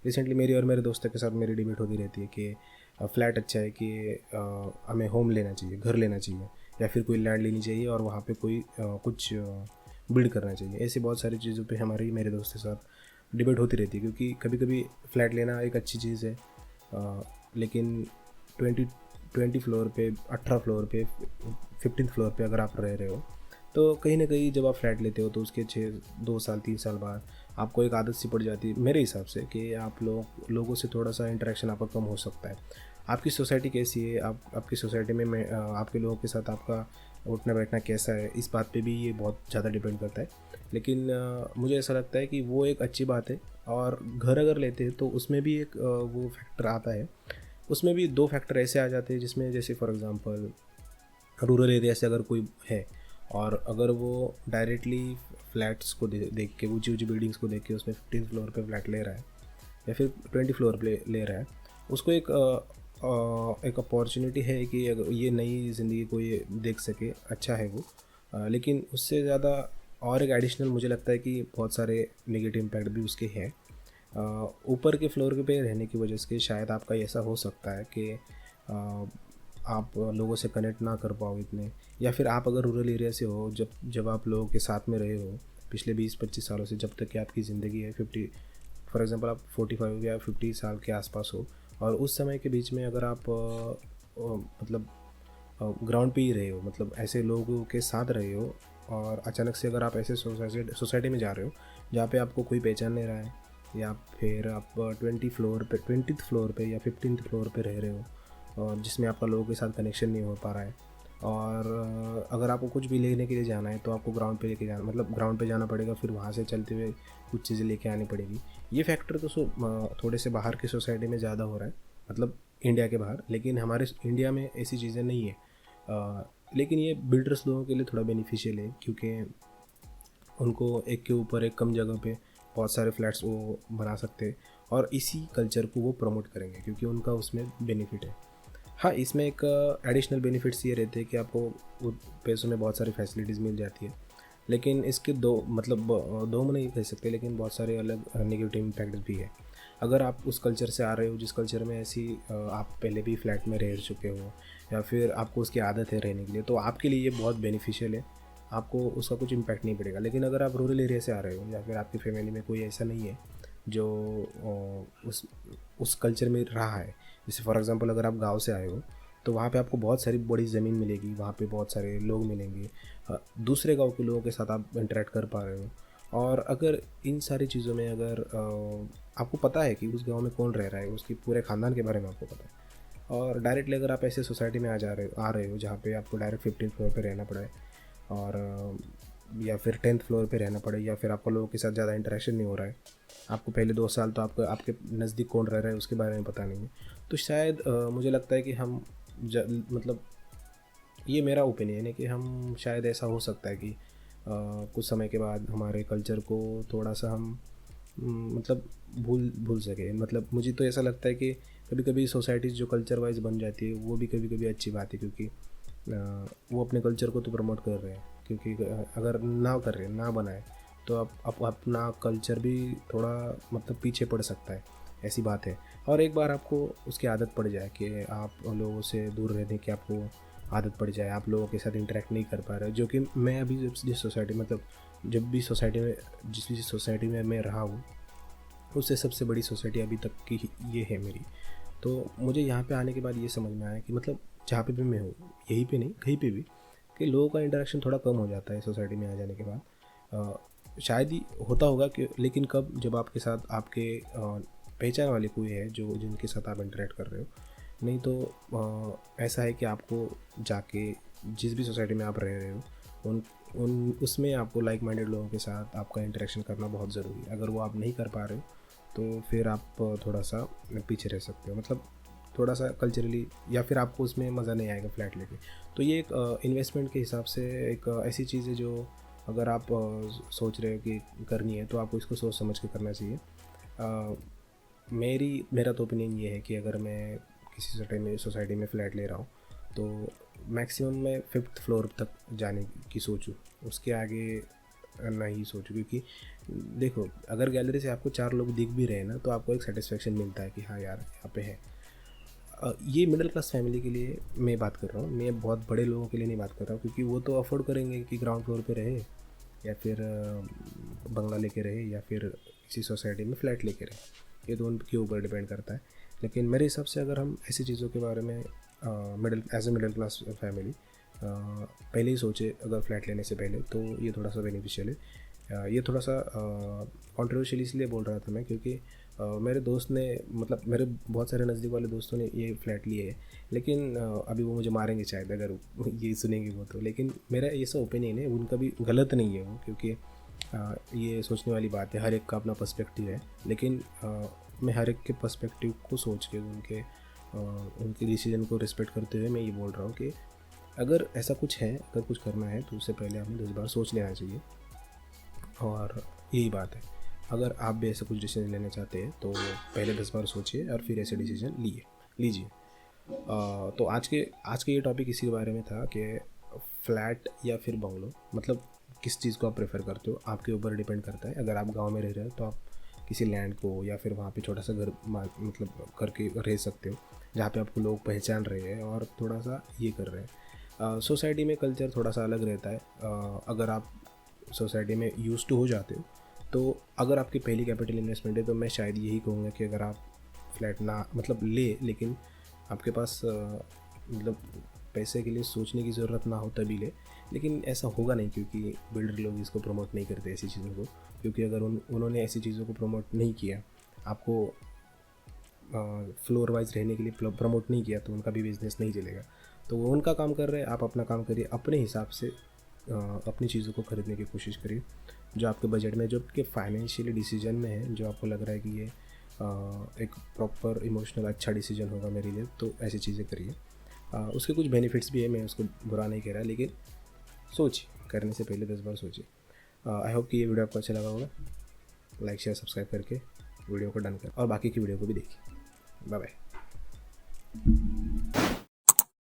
Recently मेरी और मेरे दोस्तों के साथ मेरी डिबेट होती रहती है कि फ्लैट अच्छा है कि हमें होम लेना चाहिए, घर लेना चाहिए, या फिर कोई लैंड लेनी चाहिए और वहाँ पे कोई कुछ बिल्ड करना चाहिए। ऐसी बहुत सारी चीज़ों पे हमारी मेरे दोस्त के साथ डिबेट होती रहती है, क्योंकि कभी कभी फ्लैट लेना एक अच्छी चीज़ है, लेकिन 20 फ्लोर पे, 18 फ्लोर पे, 15 फ्लोर पे अगर आप रह रहे हो, तो कहीं ना कहीं जब आप फ्लैट लेते हो तो उसके 2 साल 3 साल बाद आपको एक आदत सी पड़ जाती है मेरे हिसाब से कि आप लोगों से थोड़ा सा इंटरेक्शन आपका कम हो सकता है। आपकी सोसाइटी कैसी है, आपकी सोसाइटी में आपके लोगों के साथ आपका उठना बैठना कैसा है, इस बात पे भी ये बहुत ज़्यादा डिपेंड करता है। लेकिन मुझे ऐसा लगता है कि वो एक अच्छी बात है। और घर अगर लेते हैं तो उसमें भी एक वो फैक्टर आता है। उसमें भी 2 फैक्टर ऐसे आ जाते हैं जिसमें, जैसे फॉर एग्ज़ाम्पल रूरल एरिया से अगर कोई है और अगर वो डायरेक्टली फ्लैट्स को देख के, ऊंची ऊंची बिल्डिंग्स को देख के उसमें 15 फ्लोर पे फ्लैट ले रहा है या फिर 20 फ्लोर पे ले रहा है, उसको एक अपॉर्चुनिटी है कि अगर ये नई ज़िंदगी को ये देख सके, अच्छा है वो। लेकिन उससे ज़्यादा और एक एडिशनल मुझे लगता है कि बहुत सारे नेगेटिव इम्पैक्ट भी उसके हैं। ऊपर के फ्लोर पे रहने की वजह से शायद आपका ऐसा हो सकता है कि आप लोगों से कनेक्ट ना कर पाओ इतने, या फिर आप अगर रूरल एरिया से हो, जब आप लोगों के साथ में रहे हो पिछले 20-25 सालों से, जब तक कि आपकी ज़िंदगी है 50, फॉर एग्ज़ाम्पल आप 45 या 50 साल के आसपास हो, और उस समय के बीच में अगर आप मतलब ग्राउंड पे ही रहे हो, मतलब ऐसे लोगों के साथ रहे हो, और अचानक से अगर आप ऐसे सोसाइटी में जा रहे हो जहाँ पे आपको कोई पहचान नहीं रहा है, या फिर आप 20th फ्लोर पे या 15th फ्लोर पे रह रहे हो, और जिसमें आपका लोगों के साथ कनेक्शन नहीं हो पा रहा है, और अगर आपको कुछ भी लेने के लिए जाना है तो आपको ग्राउंड पे लेके जाना, मतलब ग्राउंड पे जाना पड़ेगा, फिर वहाँ से चलते हुए कुछ चीज़ें लेके आनी पड़ेगी। ये फैक्टर तो थोड़े से बाहर की सोसाइटी में ज़्यादा हो रहा है, मतलब इंडिया के बाहर, लेकिन हमारे इंडिया में ऐसी चीज़ें नहीं है। लेकिन ये बिल्डर्स लोगों के लिए थोड़ा बेनिफिशियल है, क्योंकि उनको एक के ऊपर एक कम जगह पे बहुत सारे फ्लैट्स वो बना सकते हैं, और इसी कल्चर को वो प्रमोट करेंगे क्योंकि उनका उसमें बेनिफिट है। हाँ, इसमें एक एडिशनल बेनिफिट्स ये रहते हैं कि आपको वो पैसों में बहुत सारी फैसिलिटीज़ मिल जाती है, लेकिन इसके दो मतलब दो में नहीं कह सकते, लेकिन बहुत सारे अलग नेगेटिव इम्पैक्ट भी है। अगर आप उस कल्चर से आ रहे हो जिस कल्चर में ऐसी आप पहले भी फ्लैट में रह चुके हो, या फिर आपको उसकी आदत है रहने के लिए, तो आपके लिए ये बहुत बेनिफिशियल है, आपको उसका कुछ इम्पैक्ट नहीं पड़ेगा। लेकिन अगर आप रूरल एरिया से आ रहे हो, या फिर आपकी फैमिली में कोई ऐसा नहीं है जो उस कल्चर में रहा है, जैसे फॉर एग्ज़ाम्पल अगर आप गांव से आए हो तो वहाँ पे आपको बहुत सारी बड़ी ज़मीन मिलेगी, वहाँ पे बहुत सारे लोग मिलेंगे, दूसरे गांव के लोगों के साथ आप इंटरेक्ट कर पा रहे हो। और अगर इन सारी चीज़ों में अगर आपको पता है कि उस गांव में कौन रह रहा है, उसके पूरे ख़ानदान के बारे में आपको पता है, और डायरेक्टली अगर आप ऐसे सोसाइटी में आ रहे हो जहाँ पे आपको डायरेक्ट 15 फ्लोर पे रहना पड़ा है, और या फिर 10th फ्लोर पे रहना पड़े, या फिर आपको लोगों के साथ ज़्यादा इंटरेक्शन नहीं हो रहा है, आपको पहले 2 साल तो आपको आपके नज़दीक कौन रह रहा है उसके बारे में पता नहीं है, तो शायद मुझे लगता है कि हम मतलब ये मेरा ओपिनियन है कि हम शायद ऐसा हो सकता है कि कुछ समय के बाद हमारे कल्चर को थोड़ा सा हम मतलब भूल भूल सके। मतलब मुझे तो ऐसा लगता है कि कभी कभी सोसाइटीज़ जो कल्चर वाइज बन जाती है वो भी कभी कभी अच्छी बात है, क्योंकि वो अपने कल्चर को तो प्रमोट कर रहे हैं, क्योंकि अगर ना कर रहे ना बनाए तो आप अपना कल्चर भी थोड़ा मतलब पीछे पड़ सकता है, ऐसी बात है। और एक बार आपको उसकी आदत पड़ जाए कि आप लोगों से दूर रहने की आपको आदत पड़ जाए, आप लोगों के साथ इंटरेक्ट नहीं कर पा रहे, जो कि मैं अभी जिस सोसाइटी मतलब जब भी सोसाइटी में जिस भी सोसाइटी में मैं रहा हूँ, उससे सबसे बड़ी सोसाइटी अभी तक की ये है मेरी। तो मुझे यहाँ पे आने के बाद ये समझ में आया कि मतलब जहाँ पे भी मैं हूँ, यहीं पे नहीं कहीं पे भी, कि लोगों का इंटरेक्शन थोड़ा कम हो जाता है सोसाइटी में आ जाने के बाद। शायद ही होता होगा कि, लेकिन कब, जब आपके साथ आपके पहचान वाले कोई है जो जिनके साथ आप इंटरेक्ट कर रहे हो। नहीं तो ऐसा है कि आपको जाके जिस भी सोसाइटी में आप रह रहे हो उन उन उसमें आपको लाइक माइंडेड लोगों के साथ आपका इंटरेक्शन करना बहुत ज़रूरी है। अगर वो आप नहीं कर पा रहे हो तो फिर आप थोड़ा सा पीछे रह सकते हो, मतलब थोड़ा सा कल्चरली, या फिर आपको उसमें मज़ा नहीं आएगा फ्लैट लेके। तो ये एक इन्वेस्टमेंट के हिसाब से एक ऐसी चीज़ है जो अगर आप सोच रहे हो कि करनी है तो आपको इसको सोच समझ के करना चाहिए। मेरा तो ओपिनियन ये है कि अगर मैं किसी सोसाइटी में फ़्लैट ले रहा हूँ तो मैक्सिमम मैं 5th फ्लोर तक जाने की सोचूं, उसके आगे ना ही सोचो, क्योंकि देखो अगर गैलरी से आपको 4 लोग दिख भी रहे हैं ना, तो आपको एक सेटिस्फेक्शन मिलता है कि हाँ यार यहाँ पे है। ये मिडिल क्लास फैमिली के लिए मैं बात कर रहा हूँ, मैं बहुत बड़े लोगों के लिए नहीं बात कर रहा हूँ, क्योंकि वो तो अफोर्ड करेंगे कि ग्राउंड फ्लोर पे रहे, या फिर बंगला लेके रहे, या फिर किसी सोसाइटी में फ्लैट लेके रहे, ये तो उनके ऊपर डिपेंड करता है। लेकिन मेरे हिसाब से अगर हम ऐसी चीज़ों के बारे में मिडिल क्लास फैमिली पहले ही सोचे अगर फ्लैट लेने से पहले, तो ये थोड़ा सा बेनिफिशियल है। ये थोड़ा सा कॉन्ट्रोवर्शियल इसलिए बोल रहा था मैं, क्योंकि मेरे दोस्त ने, मतलब मेरे बहुत सारे नज़दीक वाले दोस्तों ने ये फ्लैट लिए है, लेकिन अभी वो मुझे मारेंगे शायद अगर ये सुनेंगे वो तो, लेकिन मेरा ये सब ओपिनियन है, उनका भी गलत नहीं है वो, क्योंकि ये सोचने वाली बात है, हर एक का अपना पर्सपेक्टिव है। लेकिन मैं हर एक के पर्सपेक्टिव को सोच के उनके डिसीजन को रिस्पेक्ट करते हुए मैं ये बोल रहा हूँ कि अगर ऐसा कुछ है, अगर कुछ करना है तो उससे पहले हमें 10 बार सोच लेना चाहिए। और यही बात है, अगर आप भी ऐसा कुछ डिसीजन लेना चाहते हैं तो पहले 10 बार सोचिए और फिर ऐसे डिसीजन लीजिए। तो आज के ये टॉपिक इसी के बारे में था कि फ्लैट या फिर बंगलो, मतलब किस चीज़ को आप प्रेफर करते हो, आपके ऊपर डिपेंड करता है। अगर आप गांव में रह रहे हो तो आप किसी लैंड को या फिर वहाँ पे छोटा सा घर मतलब करके रह सकते हो, जहाँ पे आपको लोग पहचान रहे हैं और थोड़ा सा ये कर रहे हैं। सोसाइटी में कल्चर थोड़ा सा अलग रहता है। अगर आप सोसाइटी में यूज़ टू हो जाते हो, तो अगर आपकी पहली कैपिटल इन्वेस्टमेंट है तो मैं शायद यही कहूँगा कि अगर आप फ्लैट ना मतलब लेकिन आपके पास मतलब पैसे के लिए सोचने की ज़रूरत ना हो तभी ले। लेकिन ऐसा होगा नहीं, क्योंकि बिल्डर लोग इसको प्रमोट नहीं करते ऐसी चीज़ों को, क्योंकि अगर उन्होंने ऐसी चीज़ों को प्रमोट नहीं किया, आपको फ्लोर वाइज रहने के लिए प्रमोट नहीं किया, तो उनका भी बिज़नेस नहीं चलेगा। तो वो उनका काम कर रहे हैं, आप अपना काम करिए, अपने हिसाब से अपनी चीज़ों को खरीदने की कोशिश करिए जो आपके बजट में, जो आपके फाइनेंशियली डिसीजन में है, जो आपको लग रहा है कि ये एक प्रॉपर इमोशनल अच्छा डिसीजन होगा मेरे लिए, तो ऐसी चीज़ें करिए। उसके कुछ बेनिफिट्स भी है, मैं उसको बुरा नहीं कह रहा, लेकिन सोचिए, करने से पहले 10 बार सोचिए। आई होप कि ये वीडियो आपको अच्छा लगा होगा। लाइक शेयर सब्सक्राइब करके वीडियो को डन कर और बाकी की वीडियो को भी देखिए। Bye bye.